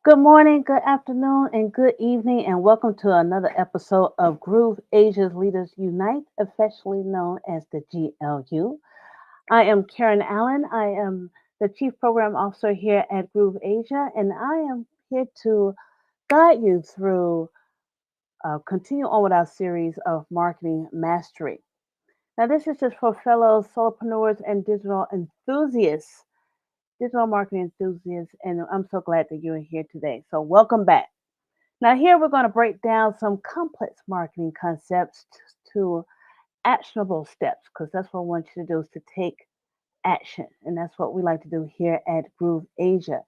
Good morning, good afternoon, and good evening, and welcome to another episode of Groove Asia's Leaders Unite, affectionately known as the GLU. I am Karen Allen. I am the Chief Program Officer here at Groove Asia, and I am here to guide you through, continue on with our series of marketing mastery. Now, this is just for fellow solopreneurs and digital marketing enthusiasts, and I'm so glad that you're here today. So, welcome back. Now, here we're going to break down some complex marketing concepts to actionable steps because that's what I want you to do is to take action. And that's what we like to do here at Groove Asia.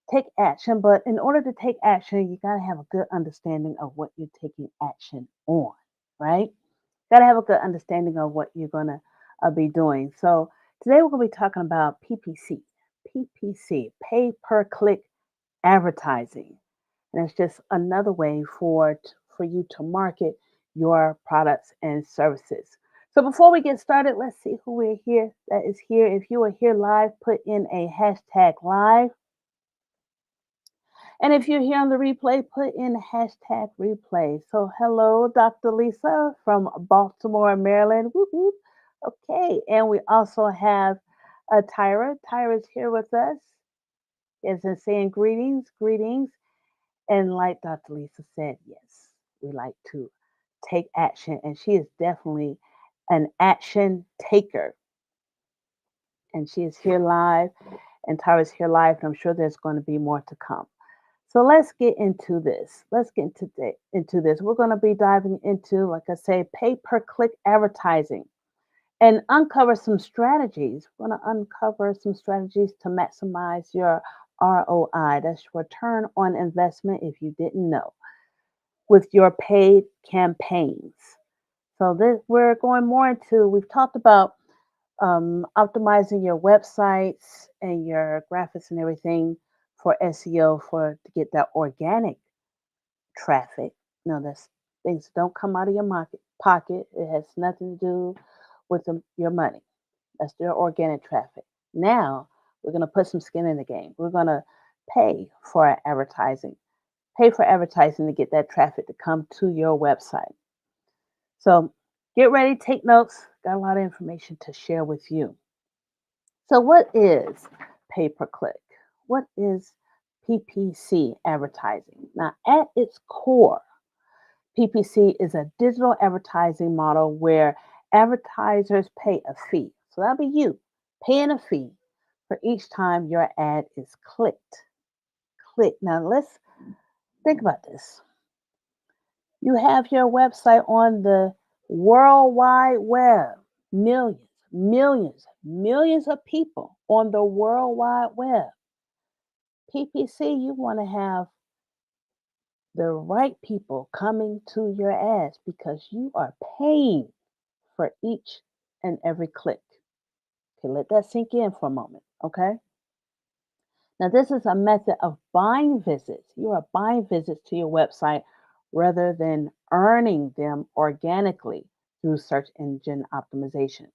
Take action, but in order to take action, you got to have a good understanding of what you're taking action on, right? Got to have a good understanding of what you're going to be doing. So, today we're going to be talking about PPC. PPC, pay per click advertising. And it's just another way for you to market your products and services. So before we get started, let's see who we're here that is here. If you are here live, put in a hashtag live. And if you're here on the replay, put in hashtag replay. So hello, Dr. Lisa from Baltimore, Maryland. Whoop, whoop. Okay, and we also have Tyra. Tyra's here with us. As in saying greetings, greetings. And like Dr. Lisa said, yes, we like to take action. And she is definitely an action taker. And she is here live, and Tara's here live, and I'm sure there's going to be more to come. So let's get into this. Into this. We're going to be diving into, like I say, pay per click advertising and uncover some strategies. We're going to uncover some strategies to maximize your ROI. That's return on investment if you didn't know with your paid campaigns. So this we're going more into. We've talked about optimizing your websites and your graphics and everything for SEO for to get that organic traffic. No, that's things that don't come out of your pocket. It has nothing to do with your money. That's their organic traffic. Now we're going to put some skin in the game. We're going to pay for our advertising. Pay for advertising to get that traffic to come to your website. So get ready, take notes. Got a lot of information to share with you. So, what is pay per click? What is PPC advertising? Now, at its core, PPC is a digital advertising model where advertisers pay a fee. So, that'll be you paying a fee for each time your ad is clicked. Click. Now, let's think about this. You have your website on the World Wide Web. Millions, millions, millions of people on the World Wide Web. PPC, you want to have the right people coming to your ads because you are paying for each and every click. Okay, let that sink in for a moment. Okay. Now, this is a method of buying visits. You are buying visits to your website rather than earning them organically through search engine optimization.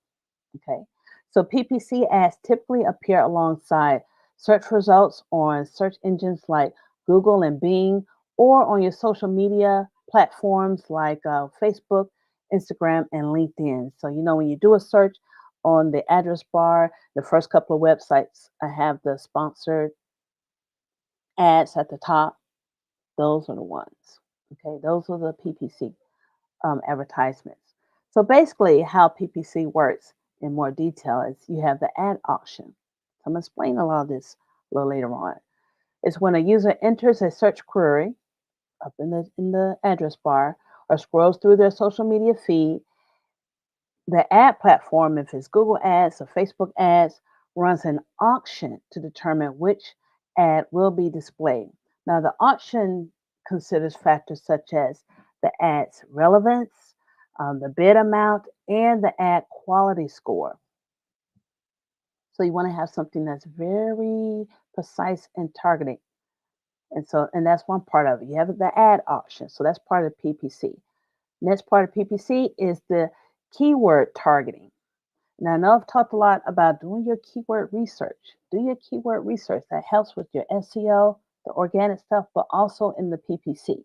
Okay. So, PPC ads typically appear alongside search results on search engines like Google and Bing, or on your social media platforms like Facebook, Instagram, and LinkedIn. So, when you do a search on the address bar, the first couple of websites have the sponsored ads at the top. Those are the ones. Okay, those are the PPC advertisements. So basically, how PPC works in more detail is you have the ad auction. So I'm going to explain a lot of this a little later on. It's when a user enters a search query up in the address bar or scrolls through their social media feed. The ad platform, if it's Google Ads or Facebook Ads, runs an auction to determine which ad will be displayed. Now, the auction considers factors such as the ad's relevance, the bid amount, and the ad quality score. So you want to have something that's very precise and targeting. And that's one part of it. You have the ad auction. So that's part of PPC. Next part of PPC is the keyword targeting. Now, I know I've talked a lot about doing your keyword research. Do your keyword research. That helps with your SEO, the organic stuff, but also in the PPC.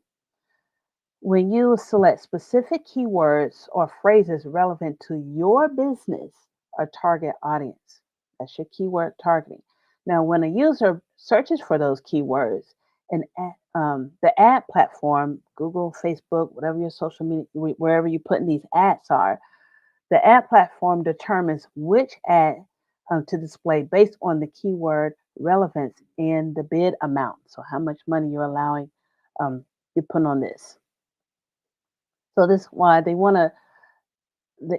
When you select specific keywords or phrases relevant to your business or target audience, that's your keyword targeting. Now, when a user searches for those keywords, the ad platform, Google, Facebook, whatever your social media, wherever you put in these ads are, the ad platform determines which ad to display based on the keyword relevance and the bid amount. So, how much money you're allowing you put on this. So this is why they want to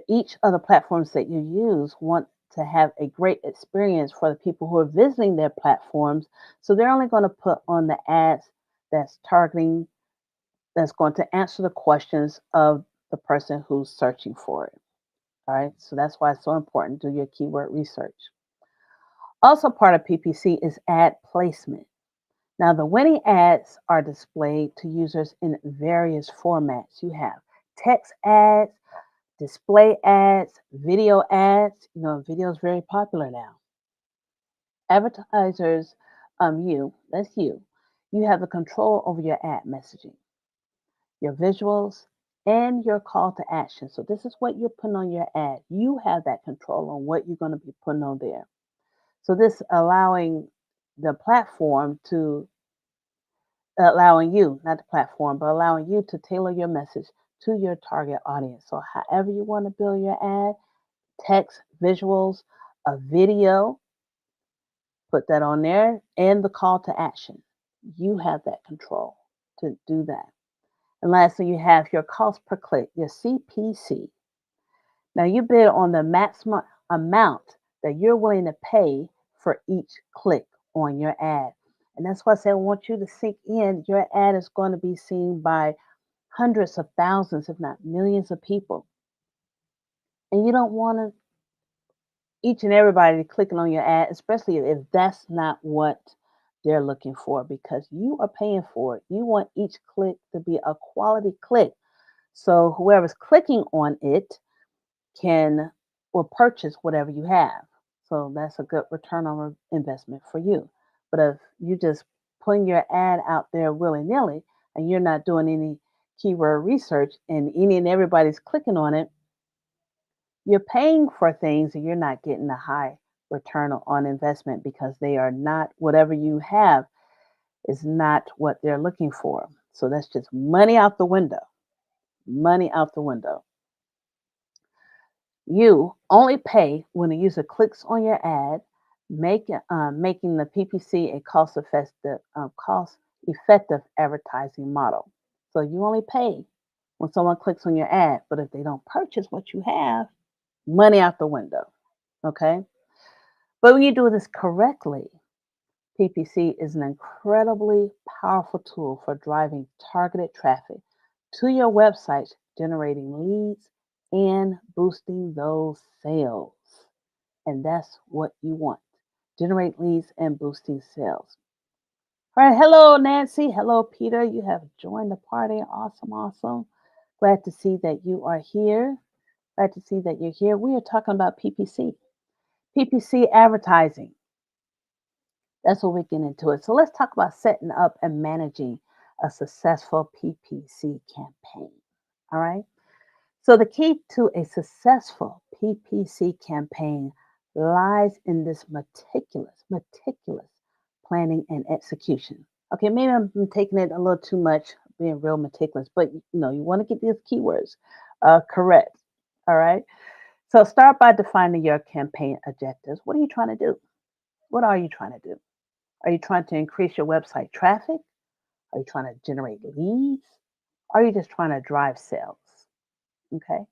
each of the platforms that you use want to have a great experience for the people who are visiting their platforms. So they're only going to put on the ads that's targeting, that's going to answer the questions of the person who's searching for it. All right. So that's why it's so important to do your keyword research. Also, part of PPC is ad placement. Now, the winning ads are displayed to users in various formats. You have text ads, display ads, video ads. You know, video is very popular now. Advertisers, that's you. You have the control over your ad messaging, your visuals, and your call to action. So this is what you're putting on your ad. You have that control on what you're going to be putting on there. So this allowing the platform to allowing you, not the platform, but allowing you to tailor your message to your target audience. So however you want to build your ad, text, visuals, a video, put that on there, and the call to action. You have that control to do that. And lastly, you have your cost per click, your CPC. Now you bid on the maximum amount that you're willing to pay for each click on your ad. And that's why I say I want you to sink in. Your ad is going to be seen by hundreds of thousands, if not millions of people. And you don't want to each and everybody clicking on your ad, especially if that's not what they're looking for, because you are paying for it. You want each click to be a quality click. So whoever's clicking on it can will purchase whatever you have. So that's a good return on investment for you. But if you just putting your ad out there willy-nilly and you're not doing any keyword research and any and everybody's clicking on it, you're paying for things and you're not getting a high return on investment because they are not whatever you have is not what they're looking for. So that's just money out the window. Money out the window. You only pay when a user clicks on your ad, making the PPC a cost effective advertising model. So you only pay when someone clicks on your ad, but if they don't purchase what you have, money out the window. Okay. But when you do this correctly, PPC is an incredibly powerful tool for driving targeted traffic to your website, generating leads and boosting those sales. And that's what you want. Generate leads and boosting sales. All right. Hello, Nancy. Hello, Peter. You have joined the party. Awesome. Awesome. Glad to see that you are here. Glad to see that you're here. We are talking about PPC. PPC advertising. That's what we get into it. So let's talk about setting up and managing a successful PPC campaign. All right. So the key to a successful PPC campaign lies in this meticulous planning and execution. Okay, maybe I'm taking it a little too much, being real meticulous, but you want to get these keywords correct. All right. So start by defining your campaign objectives. What are you trying to do? What are you trying to do? Are you trying to increase your website traffic? Are you trying to generate leads? Are you just trying to drive sales? Okay.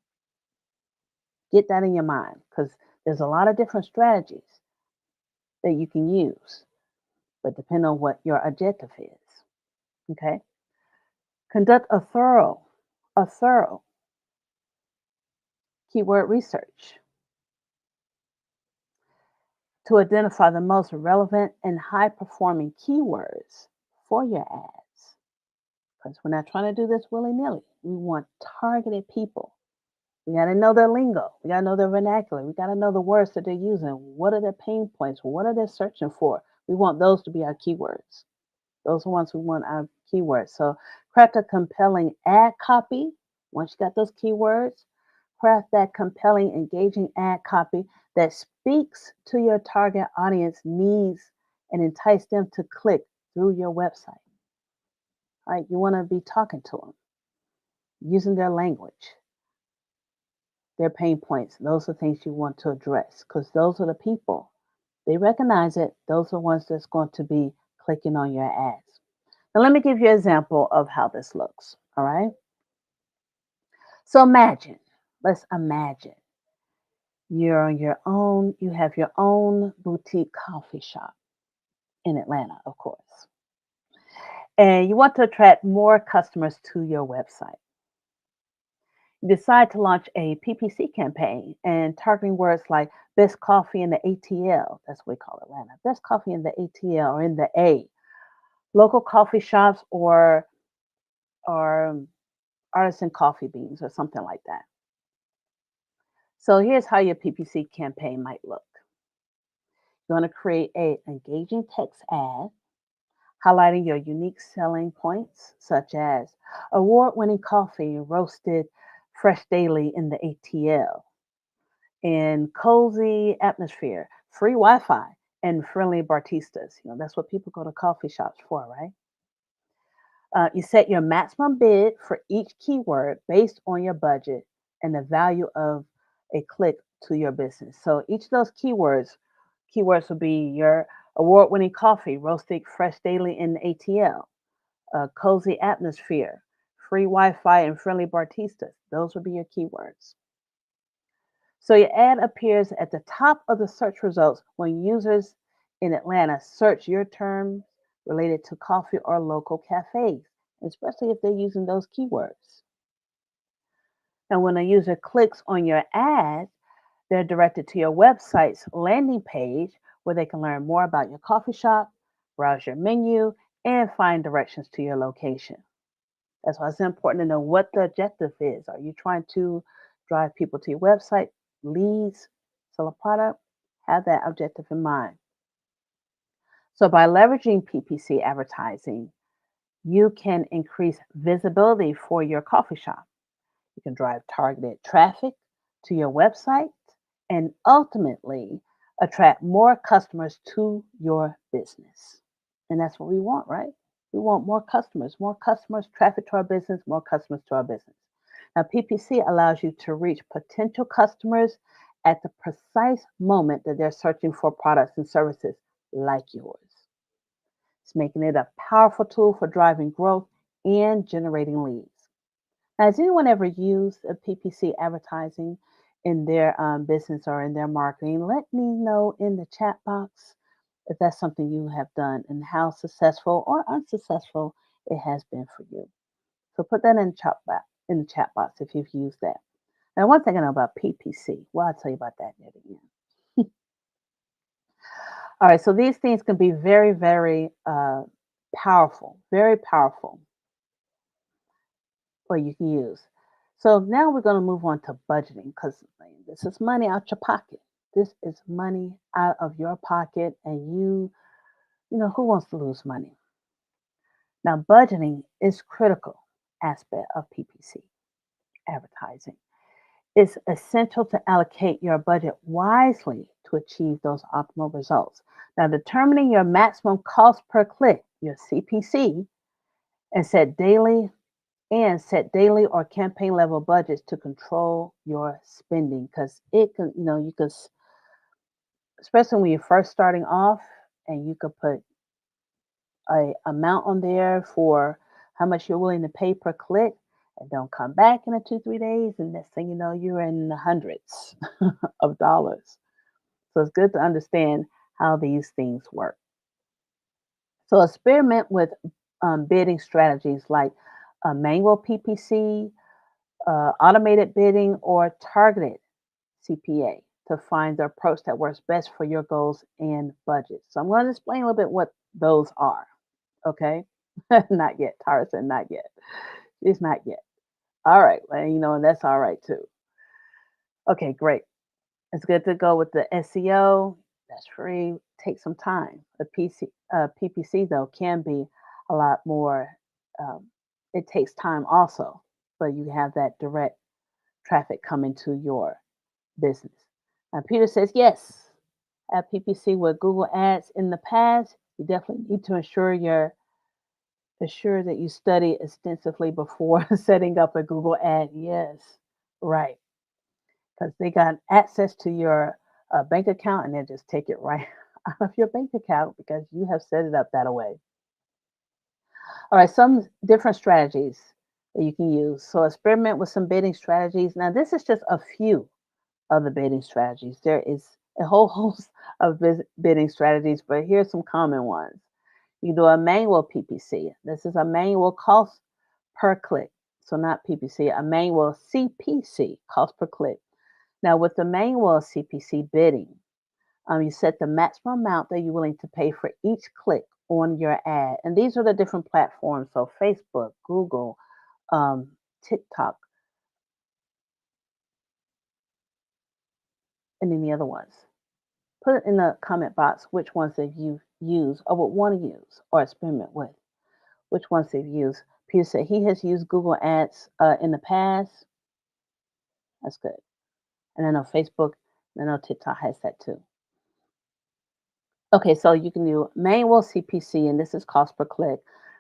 Get that in your mind because there's a lot of different strategies that you can use, but depend on what your objective is. Okay. Conduct a thorough keyword research to identify the most relevant and high performing keywords for your ads. Because we're not trying to do this willy nilly. We want targeted people. We got to know their lingo. We got to know their vernacular. We got to know the words that they're using. What are their pain points? What are they searching for? We want those to be our keywords. Those are ones we want our keywords. So craft a compelling ad copy. Once you got those keywords, craft that compelling, engaging ad copy that speaks to your target audience needs and entice them to click through your website. Right? You want to be talking to them, using their language, their pain points. Those are things you want to address because those are the people. They recognize it. Those are ones that's going to be clicking on your ads. Now, let me give you an example of how this looks. All right. So let's imagine you're on your own, you have your own boutique coffee shop in Atlanta, of course, and you want to attract more customers to your website. You decide to launch a PPC campaign and targeting words like best coffee in the ATL, that's what we call Atlanta, best coffee in the ATL or in the A, local coffee shops or artisan coffee beans or something like that. So here's how your PPC campaign might look. You want to create a engaging text ad highlighting your unique selling points, such as award-winning coffee roasted fresh daily in the ATL, and cozy atmosphere, free Wi-Fi, and friendly baristas. That's what people go to coffee shops for, right? You set your maximum bid for each keyword based on your budget and the value of a click to your business. So each of those keywords will be your award-winning coffee, roasted fresh daily in the ATL, cozy atmosphere, free Wi-Fi, and friendly baristas. Those would be your keywords. So your ad appears at the top of the search results when users in Atlanta search your terms related to coffee or local cafes, especially if they're using those keywords. And when a user clicks on your ad, they're directed to your website's landing page where they can learn more about your coffee shop, browse your menu, and find directions to your location. That's why it's important to know what the objective is. Are you trying to drive people to your website, leads, sell a product? Have that objective in mind. So, by leveraging PPC advertising, you can increase visibility for your coffee shop. You can drive targeted traffic to your website and ultimately attract more customers to your business. And that's what we want, right? We want more customers, traffic to our business, more customers to our business. Now, PPC allows you to reach potential customers at the precise moment that they're searching for products and services like yours. It's making it a powerful tool for driving growth and generating leads. Now, has anyone ever used a PPC advertising in their business or in their marketing? Let me know in the chat box if that's something you have done and how successful or unsuccessful it has been for you. So put that in the chat box if you've used that. Now, one thing I know about PPC, well, I'll tell you about that near the end. All right, so these things can be very, very very powerful or you can use. So now we're going to move on to budgeting because this is money out your pocket. This is money out of your pocket, and who wants to lose money? Now, budgeting is critical aspect of PPC advertising. It's essential to allocate your budget wisely to achieve those optimal results. Now, determining your maximum cost per click, your CPC, and set daily or campaign level budgets to control your spending because it can, you can, especially when you're first starting off, and you could put a amount on there for how much you're willing to pay per click and don't come back in a 2 3 days and next thing you know you're in the hundreds of dollars. So it's good to understand how these things work. So experiment with bidding strategies like manual PPC, automated bidding, or targeted CPA to find the approach that works best for your goals and budget. So I'm going to explain a little bit what those are. Okay. Not yet. Tara said not yet. It's not yet. All right. Well, and that's all right too. Okay, great. It's good to go with the SEO. That's free. Take some time. The PPC though can be a lot more. Um, it takes time also, but you have that direct traffic coming to your business. Peter says, yes, at PPC with Google Ads in the past, you definitely need to ensure that you study extensively before setting up a Google ad. Yes, right, because they got access to your bank account and they just take it right out of your bank account because you have set it up that way. All right, some different strategies that you can use. So experiment with some bidding strategies. Now, this is just a few of the bidding strategies. There is a whole host of bidding strategies, but here's some common ones. You do a manual PPC. This is a manual cost per click. So not PPC, a manual CPC, cost per click. Now with the manual CPC bidding, you set the maximum amount that you're willing to pay for each click on your ad. And these are the different platforms. So Facebook, Google, um, TikTok, and any other ones. Put it in the comment box which ones that you use or would want to use or experiment with. Which ones they've used. Peter said he has used Google Ads in the past. That's good. And I know Facebook and I know TikTok has that too. Okay, so you can do manual CPC, and this is cost per click.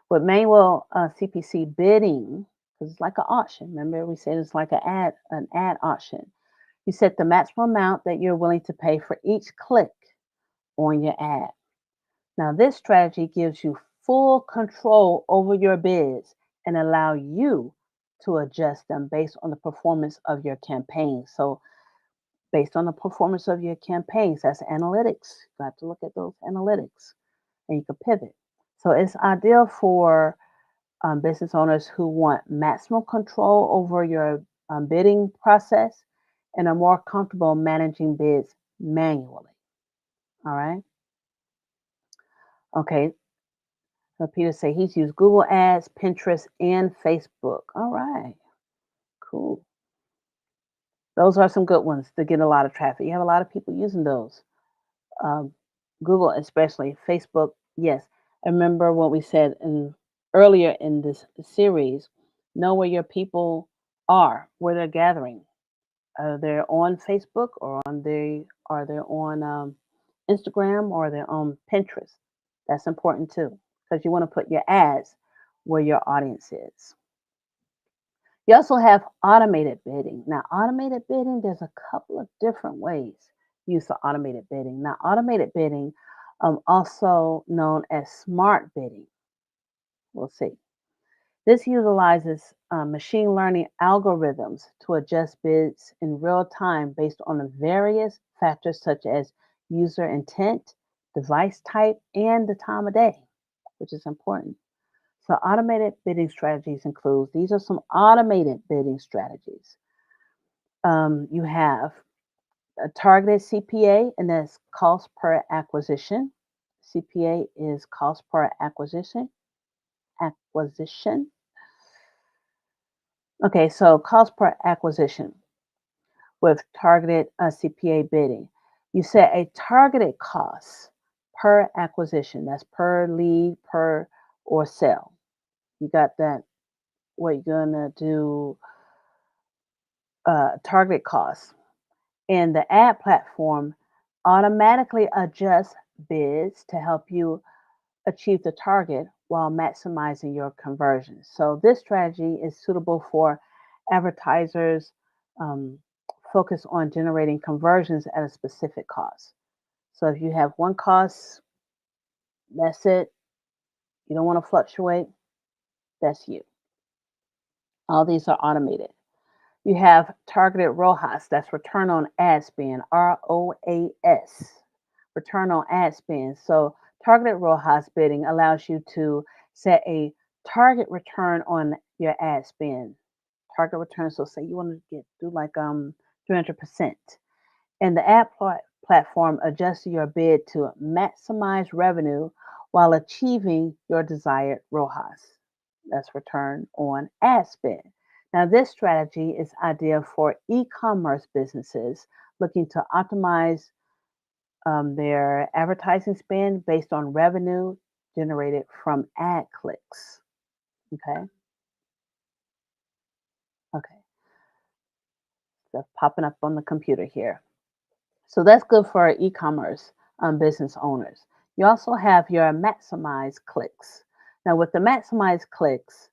With manual CPC bidding, because it's like an auction. Remember, we said it's like an ad auction. You set the maximum amount that you're willing to pay for each click on your ad. Now, this strategy gives you full control over your bids and allow you to adjust them based on the performance of your campaign. So, based on the performance of your campaigns, that's analytics. You have to look at those analytics and you can pivot. So, it's ideal for business owners who want maximum control over your bidding process and are more comfortable managing bids manually. All right. Okay. So Peter say he's used Google Ads, Pinterest, and Facebook. All right, cool. Those are some good ones to get a lot of traffic. You have a lot of people using those. Um, Google, especially Facebook. Yes, I remember what we said earlier in this series. Know where your people are, where they're gathering. Are they on Facebook or are they on Instagram or they're on Pinterest? That's important too because you want to put your ads where your audience is. You also have automated bidding. Now, automated bidding, there's a couple of different ways used for automated bidding. Now, automated bidding, also known as smart bidding, we'll see. This utilizes machine learning algorithms to adjust bids in real time based on the various factors such as user intent, device type, and the time of day, which is important. So, automated bidding strategies include these are some automated bidding strategies. You have a targeted CPA, and that's cost per acquisition. CPA is cost per acquisition. Acquisition. Okay, so cost per acquisition with targeted CPA bidding. You set a targeted cost per acquisition. That's per lead, per or sale. You got that? What you're gonna do? Target costs. And the ad platform automatically adjusts bids to help you achieve the target while maximizing your conversion. So, this strategy is suitable for advertisers um, focused on generating conversions at a specific cost. So, if you have one cost, that's it. You don't want to fluctuate, that's you. All these are automated. You have targeted ROAS, that's return on ad spend, ROAS, return on ad spend. So, targeted ROAS bidding allows you to set a target return on your ad spend. Target return. So, say you want to do like 300%, and the ad platform adjusts your bid to maximize revenue while achieving your desired ROAS. That's return on ad spend. Now, this strategy is ideal for e commerce businesses looking to optimize their advertising spend based on revenue generated from ad clicks. Okay. Okay. So popping up on the computer here. So that's good for e-commerce business owners. You also have your maximize clicks. Now, with the maximize clicks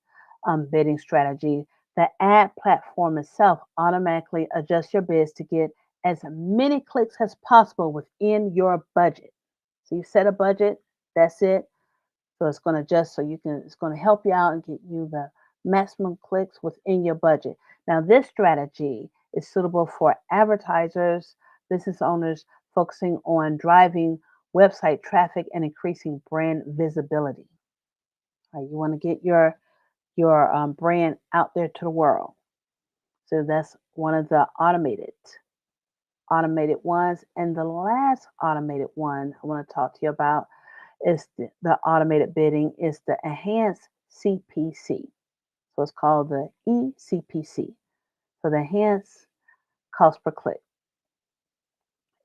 bidding strategy, the ad platform itself automatically adjusts your bids to get as many clicks as possible within your budget. So you set a budget, that's it. So it's going to adjust so you can, it's going to help you out and get you the maximum clicks within your budget. Now, this strategy is suitable for advertisers, business owners focusing on driving website traffic and increasing brand visibility. Right? You want to get your brand out there to the world. So that's one of the automated ones. And the last automated one I want to talk to you about is the automated bidding is the enhanced CPC. So it's called the ECPC. So the enhanced cost per click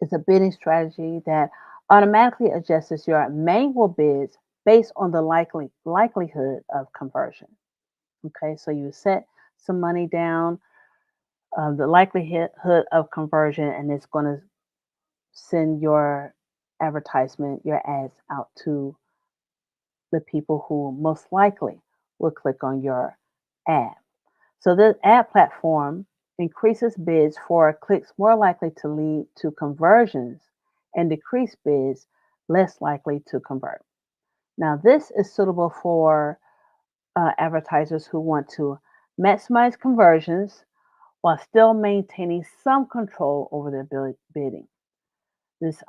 is a bidding strategy that automatically adjusts your manual bids based on the likelihood of conversion. Okay, so you set some money down, the likelihood of conversion, and it's going to send your advertisement, your ads out to the people who most likely will click on your ad. So the ad platform increases bids for clicks more likely to lead to conversions and decrease bids less likely to convert. Now, this is suitable for advertisers who want to maximize conversions while still maintaining some control over their bidding. This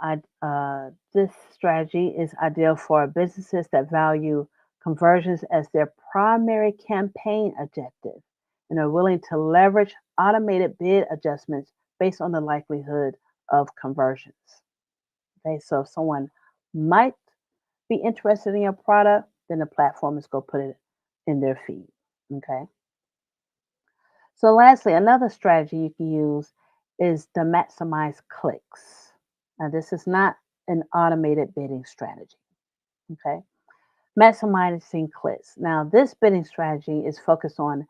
strategy is ideal for businesses that value conversions as their primary campaign objective and are willing to leverage automated bid adjustments based on the likelihood of conversions. Okay, so if someone might be interested in your product, then the platform is going to put it in their feed. Okay. So, lastly, another strategy you can use is the maximize clicks. Now, this is not an automated bidding strategy. Okay. Maximizing clicks. Now, this bidding strategy is focused on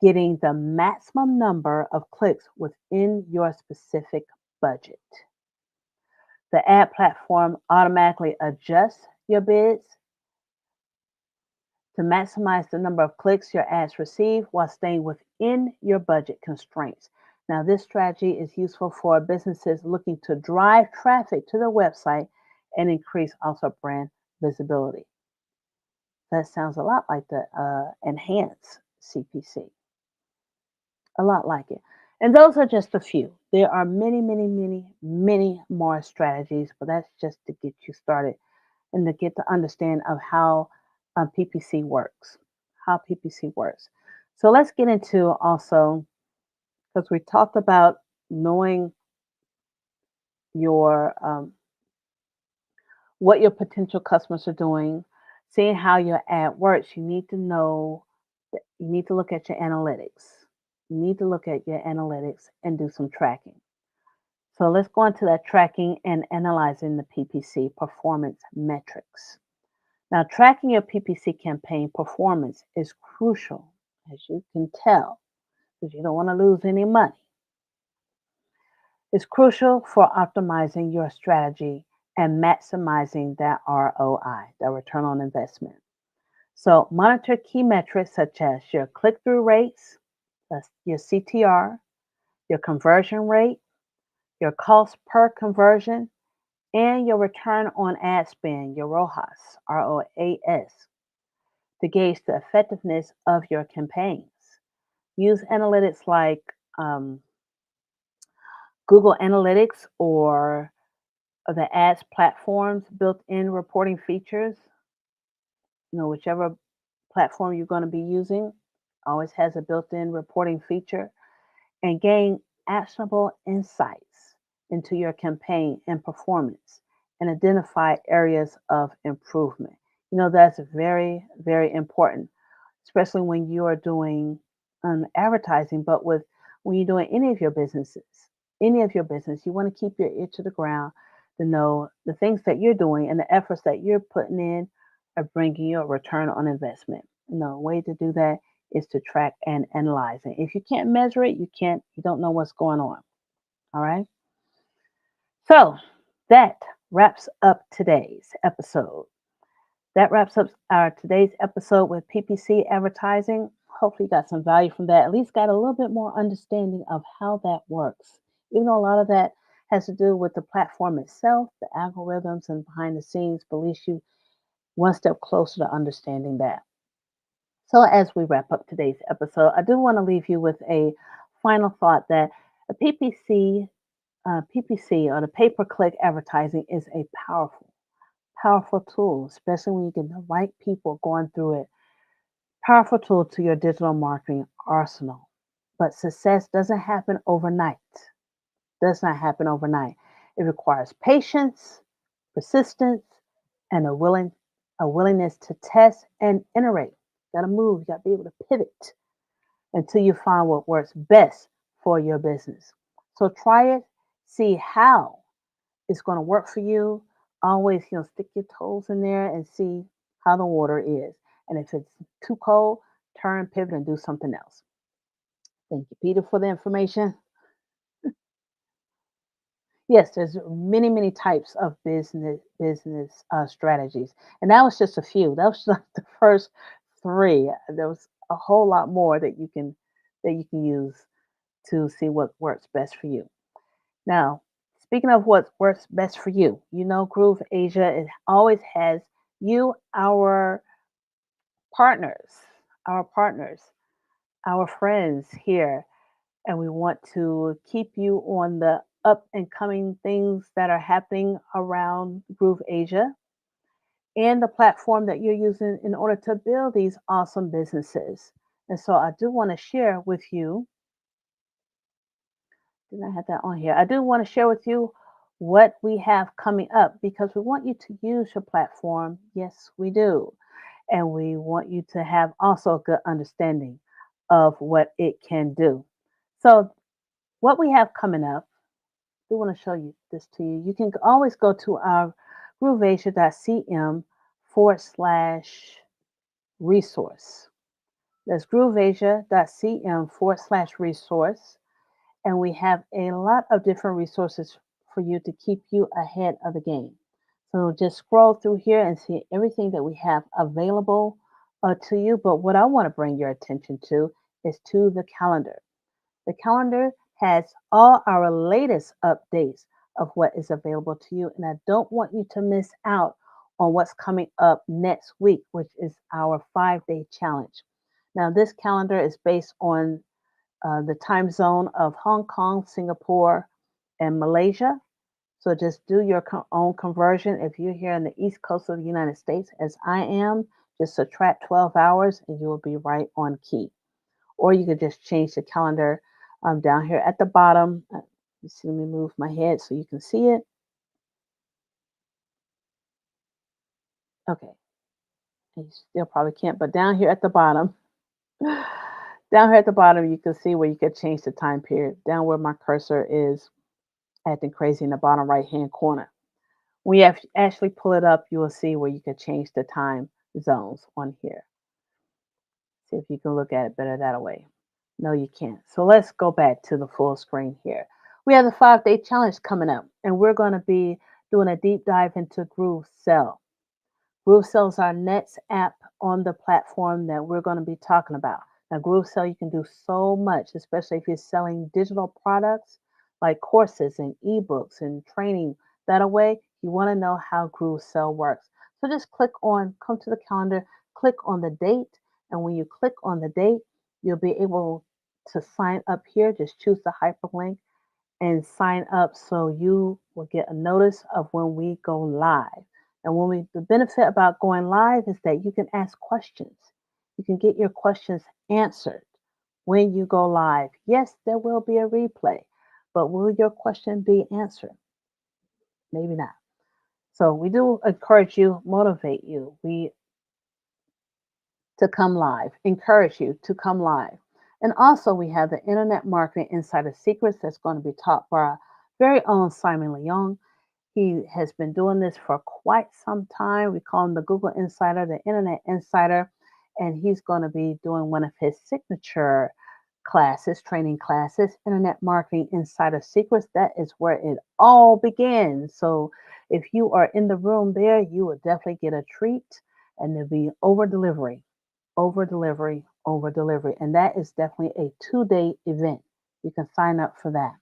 getting the maximum number of clicks within your specific budget. The ad platform automatically adjusts your bids to maximize the number of clicks your ads receive while staying within your budget constraints. Now, this strategy is useful for businesses looking to drive traffic to their website and increase also brand visibility. That sounds a lot like the enhanced CPC, a lot like it. And those are just a few. There are many, many, many, many more strategies, but that's just to get you started and to get the understand of how PPC works, how PPC works. So let's get into also, because we talked about knowing your what your potential customers are doing, seeing how your ad works. You need to know that you need to look at your analytics. You need to look at your analytics and do some tracking. So let's go into that tracking and analyzing the PPC performance metrics. Now, tracking your PPC campaign performance is crucial, as you can tell, because you don't want to lose any money. It's crucial for optimizing your strategy and maximizing that ROI, that return on investment. So, monitor key metrics such as your click through rates, that's your CTR, your conversion rate, your cost per conversion, and your return on ad spend, your ROAS, to gauge the effectiveness of your campaigns. Use analytics like Google Analytics or the ads platforms built-in reporting features. Whichever platform you're going to be using always has a built-in reporting feature, and gain actionable insights into your campaign and performance and identify areas of improvement. That's very, very important, especially when you are doing advertising, but with when you're doing any of your business, you want to keep your ear to the ground to know the things that you're doing and the efforts that you're putting in. of bringing you a return on investment. The way to do that is to track and analyze it. If you can't measure it, you don't know what's going on. All right. So that wraps up today's episode. That wraps up our today's episode with PPC advertising. Hopefully, you got some value from that. At least got a little bit more understanding of how that works. Even though a lot of that has to do with the platform itself, the algorithms, and behind the scenes, but at least you one step closer to understanding that. So, as we wrap up today's episode, I do want to leave you with a final thought that a PPC or the pay per click advertising is a powerful tool, especially when you get the right people going through it. Powerful tool to your digital marketing arsenal. But success doesn't happen overnight. Does not happen overnight. It requires patience, persistence, and a willingness to test and iterate. You gotta move, you gotta be able to pivot until you find what works best for your business. So try it, see how it's going to work for you. Always, stick your toes in there and see how the water is. And if it's too cold, turn, pivot, and do something else. Thank you, Peter, for the information. Yes, there's many types of business strategies, and that was just a few. That was like the first three. There was a whole lot more that you can use to see what works best for you. Now, speaking of what works best for you, Groove Asia it always has you, partners, our partners, our friends here, and we want to keep you on the up and coming things that are happening around Groove Asia and the platform that you're using in order to build these awesome businesses. And so I do want to share with you did I have that on here? I do want to share with you what we have coming up because we want you to use your platform. Yes, we do. And we want you to have also a good understanding of what it can do. So, what we have coming up, I do want to show you this to you. You can always go to our grooveasia.cm / resource. That's grooveasia.cm / resource. And we have a lot of different resources for you to keep you ahead of the game. So just scroll through here and see everything that we have available to you. But what I want to bring your attention to is to the calendar. The calendar has all our latest updates of what is available to you. And I don't want you to miss out on what's coming up next week, which is our 5-day challenge. Now, this calendar is based on the time zone of Hong Kong, Singapore, and Malaysia. So just do your own conversion. If you're here on the East Coast of the United States, as I am, just subtract 12 hours and you will be right on key. Or you could just change the calendar down here at the bottom. Let me move my head so you can see it. Okay. You still probably can't, but down here at the bottom, down here at the bottom, you can see where you could change the time period. Down where my cursor is acting crazy in the bottom right hand corner. When you actually pull it up, you will see where you can change the time zones on here. See if you can look at it better that way. No, you can't. So let's go back to the full screen here. We have the 5-day challenge coming up, and we're going to be doing a deep dive into Groove Cell. GrooveCell is our next app on the platform that we're going to be talking about. Now, GrooveCell, you can do so much, especially if you're selling digital products like courses and ebooks and training. That way, you want to know how GrooveCell works. So just come to the calendar, click on the date, and when you click on the date, you'll be able to sign up here. Just choose the hyperlink and sign up so you will get a notice of when we go live. And the benefit about going live is that you can ask questions. You can get your questions answered when you go live. Yes, there will be a replay, but will your question be answered? Maybe not. So we do encourage you, motivate you. We to come live, encourage you to come live. And also we have the Internet Marketing Insider Secrets that's going to be taught by our very own Simon Leong. He has been doing this for quite some time. We call him the Google Insider, the Internet Insider, and he's going to be doing one of his signature classes, training classes, Internet Marketing Insider Secrets. That is where it all begins. So if you are in the room there, you will definitely get a treat, and there'll be over delivery, over delivery, over delivery. And that is definitely a 2-day event. You can sign up for that.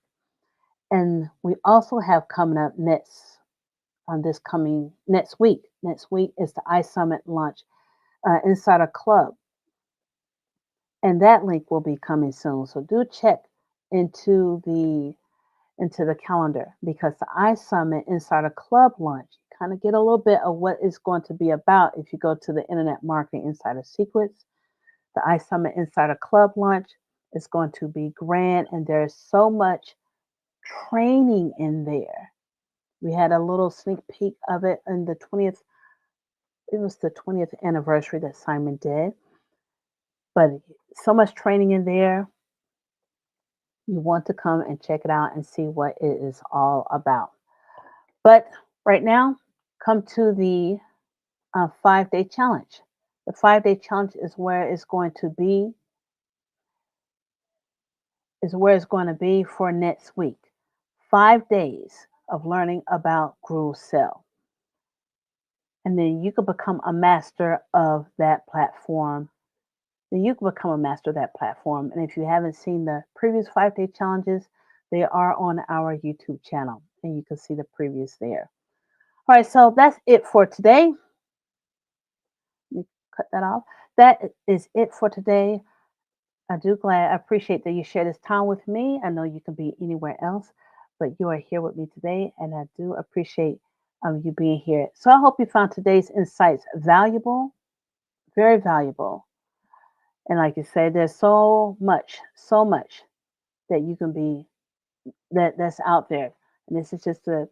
And we also have coming up next on this coming next week. Next week is the iSummit launch Insider Club, and that link will be coming soon. So do check into the calendar because the iSummit Insider Club launch, you kind of get a little bit of what it's going to be about if you go to the Internet Marketing Insider Secrets. The iSummit Insider Club launch is going to be grand, and there's so much training in there. We had a little sneak peek of it in the 20th. It was the 20th anniversary that Simon did, but so much training in there. You want to come and check it out and see what it is all about. But right now, come to the 5-day challenge. The 5-day challenge is where it's going to be. Is where it's going to be for next week. 5 days of learning about Groove Sell. And then you can become a master of that platform. And if you haven't seen the previous 5-day challenges, they are on our YouTube channel, and you can see the previews there. All right, so that's it for today. Let me cut that off. That is it for today. I appreciate that you share this time with me. I know you can be anywhere else, but you are here with me today, and I do appreciate you being here. So I hope you found today's insights valuable, very valuable. And like you said, there's so much that you can be that's out there. And this is just to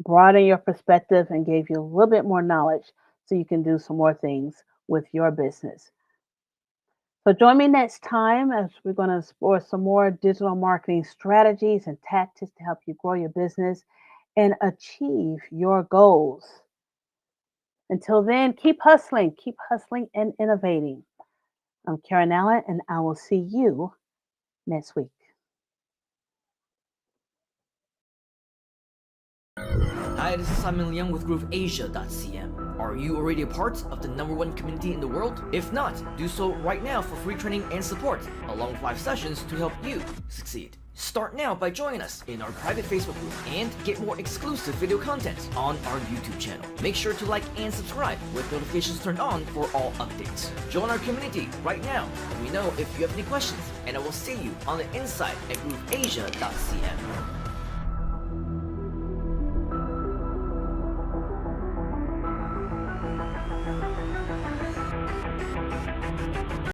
broaden your perspective and give you a little bit more knowledge so you can do some more things with your business. So join me next time as we're going to explore some more digital marketing strategies and tactics to help you grow your business and achieve your goals. Until then, keep hustling and innovating. I'm Karen Allen, and I will see you next week. Hi, this is Simon Liang with GrooveAsia.cm. Are you already a part of the #1 community in the world? If not, do so right now for free training and support, along with live sessions to help you succeed. Start now by joining us in our private Facebook group and get more exclusive video content on our YouTube channel. Make sure to like and subscribe with notifications turned on for all updates. Join our community right now. Let me know if you have any questions, and I will see you on the inside at GrooveAsia.cm.